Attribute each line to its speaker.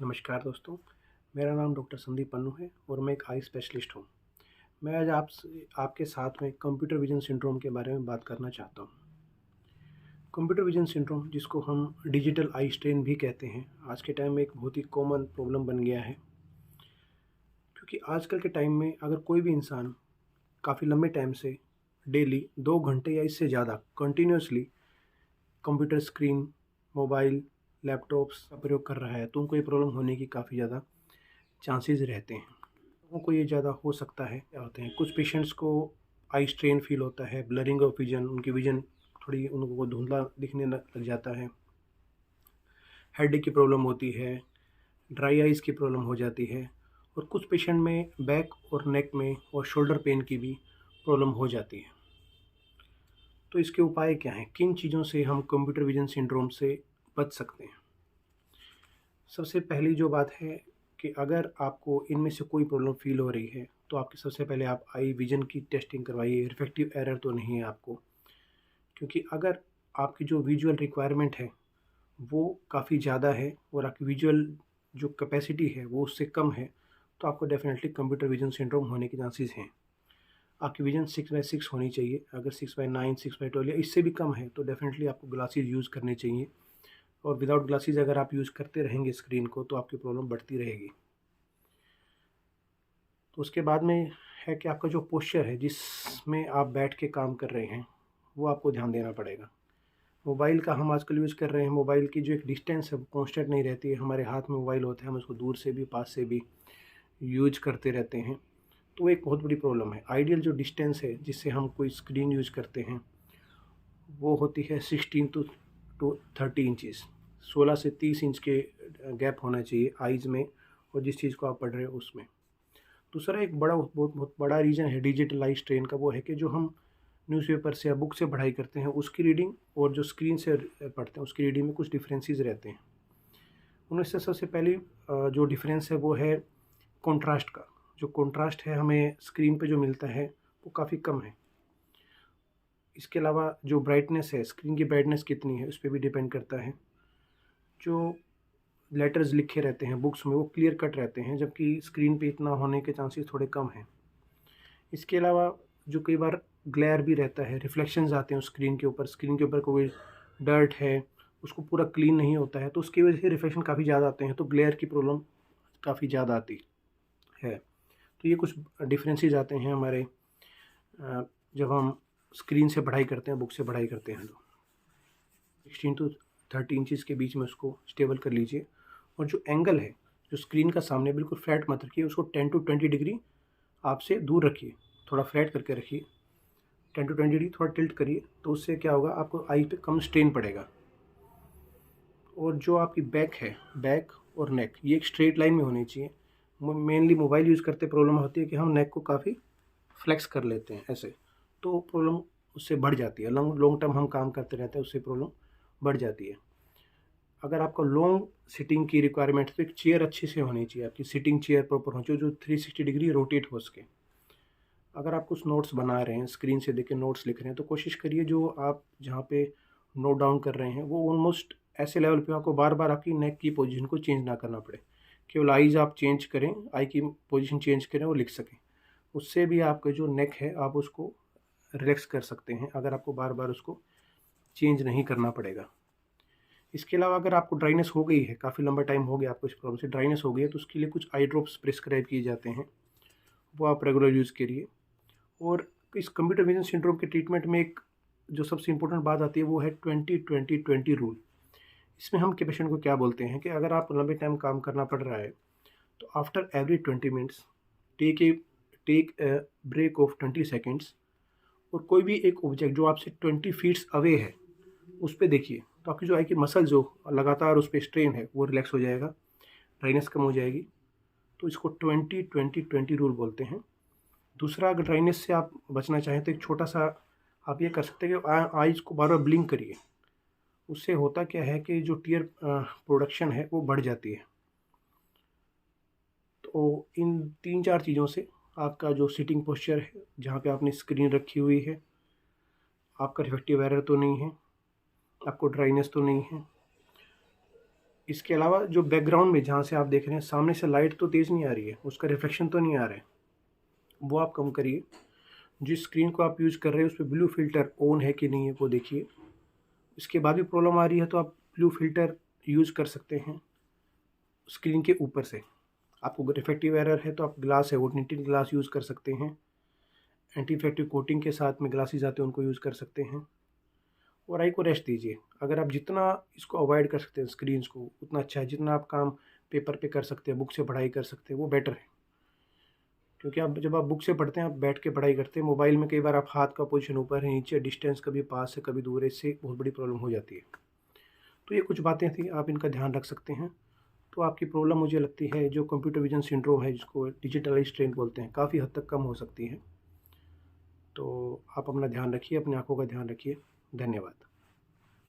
Speaker 1: नमस्कार दोस्तों, मेरा नाम डॉक्टर संदीप पन्नू है और मैं एक आई स्पेशलिस्ट हूँ। मैं आज आपके साथ में कंप्यूटर विजन सिंड्रोम के बारे में बात करना चाहता हूँ। कंप्यूटर विजन सिंड्रोम, जिसको हम डिजिटल आई स्ट्रेन भी कहते हैं, आज के टाइम में एक बहुत ही कॉमन प्रॉब्लम बन गया है। क्योंकि आजकल के टाइम में अगर कोई भी इंसान काफ़ी लंबे टाइम से डेली 2 घंटे या इससे ज़्यादा continuously computer screen, mobile, laptops का प्रयोग कर रहा है, तो उनको ये प्रॉब्लम होने की काफ़ी ज़्यादा चांसेस रहते हैं। लोगों को ये ज़्यादा हो सकता है, क्या होते हैं, कुछ पेशेंट्स को आई स्ट्रेन फील होता है, ब्लरिंग ऑफ विजन, उनकी विजन थोड़ी उनको धुंधला दिखने लग जाता है, हेडेक की प्रॉब्लम होती है, ड्राई आइज़ की प्रॉब्लम हो जाती है और कुछ पेशेंट में बैक और नेक में और शोल्डर पेन की भी प्रॉब्लम हो जाती है। तो इसके उपाय क्या हैं? किन चीज़ों से हम कंप्यूटर विजन सिंड्रोम से बच सकते हैं? सबसे पहली जो बात है कि अगर आपको इनमें से कोई प्रॉब्लम फ़ील हो रही है, तो आपकी सबसे पहले आप आई विज़न की टेस्टिंग करवाइए, रिफ्रैक्टिव एरर तो नहीं है आपको। क्योंकि अगर आपकी जो विजुअल रिक्वायरमेंट है, वो काफ़ी ज़्यादा है और आपकी विजुअल जो कैपेसिटी है, वो उससे कम है, तो आपको डेफ़िनेटली कंप्यूटर विज़न सिंड्रोम होने के चांसेस हैं। आपकी विज़न 6/6 होनी चाहिए, अगर 6/9, 6/12 या इससे भी कम है, तो डेफ़िनेटली आपको ग्लासेस यूज़ करने चाहिए। और विदाउट ग्लासेस अगर आप यूज़ करते रहेंगे स्क्रीन को, तो आपकी प्रॉब्लम बढ़ती रहेगी। तो उसके बाद में है कि आपका जो पोस्चर है, जिसमें आप बैठ के काम कर रहे हैं, वो आपको ध्यान देना पड़ेगा। मोबाइल का हम आजकल यूज़ कर रहे हैं, मोबाइल की जो एक डिस्टेंस है वो कांस्टेंट नहीं रहती है। हमारे हाथ में मोबाइल होता है, हम उसको दूर से भी पास से भी यूज करते रहते हैं, तो एक बहुत बड़ी प्रॉब्लम है। आइडियल जो डिस्टेंस है जिससे हम कोई स्क्रीन यूज़ करते हैं, वो होती है 16 टू 30 इंचज़। 16 से 30 इंच के गैप होना चाहिए आइज़ में और जिस चीज़ को आप पढ़ रहे हो उसमें। दूसरा एक बहुत बड़ा रीज़न है डिजिटल आई स्ट्रेन का, वो है कि जो हम न्यूज़पेपर से या बुक से पढ़ाई करते हैं, उसकी रीडिंग और जो स्क्रीन से पढ़ते हैं, उसकी रीडिंग में कुछ डिफरेंसेस रहते हैं। उनमें से सबसे पहली जो डिफरेंस है वो है कंट्रास्ट का। जो कंट्रास्ट है हमें स्क्रीन पे जो मिलता है, वो काफ़ी कम है। इसके अलावा जो ब्राइटनेस है, स्क्रीन की ब्राइटनेस कितनी है, उस पर भी डिपेंड करता है। जो लेटर्स लिखे रहते हैं बुक्स में, वो क्लियर कट रहते हैं, जबकि स्क्रीन पे इतना होने के चांसेस थोड़े कम हैं। इसके अलावा जो कई बार ग्लेयर भी रहता है, रिफ्लेक्शंस आते हैं उस स्क्रीन के ऊपर कोई डर्ट है, उसको पूरा क्लीन नहीं होता है, तो उसकी वजह से रिफ्लेक्शन काफ़ी ज़्यादा आते हैं, तो ग्लेयर की प्रॉब्लम काफ़ी ज़्यादा आती है। तो ये कुछ डिफरेंसेस आते हैं हमारे जब हम स्क्रीन से पढ़ाई करते हैं, बुक से पढ़ाई करते हैं। तो 16 टू 30 इंचज़ के बीच में उसको स्टेबल कर लीजिए। और जो एंगल है, जो स्क्रीन का सामने बिल्कुल फ्लैट मत रखिए, उसको 10 टू 20 डिग्री आपसे दूर रखिए, थोड़ा फ्लैट करके रखिए। 10 टू 20 डिग्री थोड़ा टिल्ट करिए, तो उससे क्या होगा, आपको आई पे कम स्ट्रेन पड़ेगा। और जो आपकी बैक है, बैक और नेक, ये एक स्ट्रेट लाइन में होनी चाहिए। मेनली मोबाइल यूज़ करते प्रॉब्लम होती है कि हम नेक को काफ़ी फ्लेक्स कर लेते हैं ऐसे, तो प्रॉब्लम उससे बढ़ जाती है। लॉन्ग लॉन्ग टर्म हम काम करते रहते हैं, उससे प्रॉब्लम बढ़ जाती है। अगर आपको लॉन्ग सिटिंग की रिक्वायरमेंट है, तो एक चेयर अच्छी से होनी चाहिए, आपकी सिटिंग चेयर प्रॉपर होनी चाहिए, जो 360 डिग्री रोटेट हो सके। अगर आप कुछ नोट्स बना रहे हैं, स्क्रीन से देख के नोट्स लिख रहे हैं, तो कोशिश करिए जो आप जहाँ पे नोट डाउन कर रहे हैं, वो ऑलमोस्ट ऐसे लेवल पे आपको बार बार आपकी नेक की पोजीशन को चेंज ना करना पड़े। केवल आईज आप चेंज करें, आई की पोजीशन चेंज करें और लिख सकें। उससे भी आपका जो नेक है, आप उसको रिलैक्स कर सकते हैं, अगर आपको बार बार उसको चेंज नहीं करना पड़ेगा। इसके अलावा अगर आपको ड्राइनेस हो गई है, काफ़ी लंबा टाइम हो गया आपको इस प्रॉब्लम से ड्राइनेस हो गई है, तो उसके लिए कुछ आई ड्रॉप्स प्रिस्क्राइब किए जाते हैं, वो आप रेगुलर यूज़ करिए। और इस कंप्यूटर विजन सिंड्रोम के ट्रीटमेंट में एक जो सबसे इम्पोर्टेंट बात आती है, वो है 20-20-20 रूल। इसमें हम के पेशेंट को क्या बोलते हैं कि अगर आप लंबे टाइम काम करना पड़ रहा है, तो after every 20 minutes take a break of 20 seconds, और कोई भी एक ऑब्जेक्ट जो आपसे 20 फीट्स अवे है, उस पर देखिए, तो आपकी जो आई की मसल जो लगातार उस पर स्ट्रेन है, वो रिलैक्स हो जाएगा, ड्राइनेस कम हो जाएगी। तो इसको 20-20-20 रूल बोलते हैं। दूसरा, अगर ड्राइनेस से आप बचना चाहें, तो एक छोटा सा आप ये कर सकते हैं कि आइज़ को बार बार ब्लिंक करिए। उससे होता क्या है कि जो टीयर प्रोडक्शन है, वो बढ़ जाती है। तो इन 3-4 चीज़ों से आपका जो सिटिंग पोस्चर है, जहाँ पे आपने स्क्रीन रखी हुई है, आपका रिफ्लेक्टिव एरर तो नहीं है, आपको ड्राइनेस तो नहीं है, इसके अलावा जो बैकग्राउंड में जहाँ से आप देख रहे हैं सामने से लाइट तो तेज़ नहीं आ रही है, उसका रिफ्लेक्शन तो नहीं आ रहा है, वो आप कम करिए। जिस स्क्रीन को आप यूज़ कर रहे हैं उस पर ब्लू फिल्टर ऑन है कि नहीं है वो देखिए। इसके बाद भी प्रॉब्लम आ रही है तो आप ब्लू फिल्टर यूज़ कर सकते हैं स्क्रीन के ऊपर से। आपको रिफ्लेक्टिव एरर है तो आप ग्लास है वो टिंटेड ग्लास यूज़ कर सकते हैं। एंटी इफेक्टिव कोटिंग के साथ में ग्लासेस आते हैं उनको यूज़ कर सकते हैं। और आई को रेस्ट दीजिए। अगर आप जितना इसको अवॉइड कर सकते हैं स्क्रीन्स को उतना अच्छा है। जितना आप काम पेपर पे कर सकते हैं, बुक से पढ़ाई कर सकते हैं, वो बेटर है। क्योंकि आप जब आप बुक से पढ़ते हैं आप बैठ के पढ़ाई करते हैं, मोबाइल में कई बार आप हाथ का पोजीशन ऊपर है नीचे, डिस्टेंस कभी पास है कभी दूर है, इससे बहुत बड़ी प्रॉब्लम हो जाती है। तो ये कुछ बातें थी, आप इनका ध्यान रख सकते हैं। तो आपकी प्रॉब्लम मुझे लगती है जो कंप्यूटर विजन सिंड्रोम है जिसको डिजिटल स्ट्रेन बोलते हैं, काफ़ी हद तक कम हो सकती है। तो आप अपना ध्यान रखिए, अपनी आँखों का ध्यान रखिए। धन्यवाद।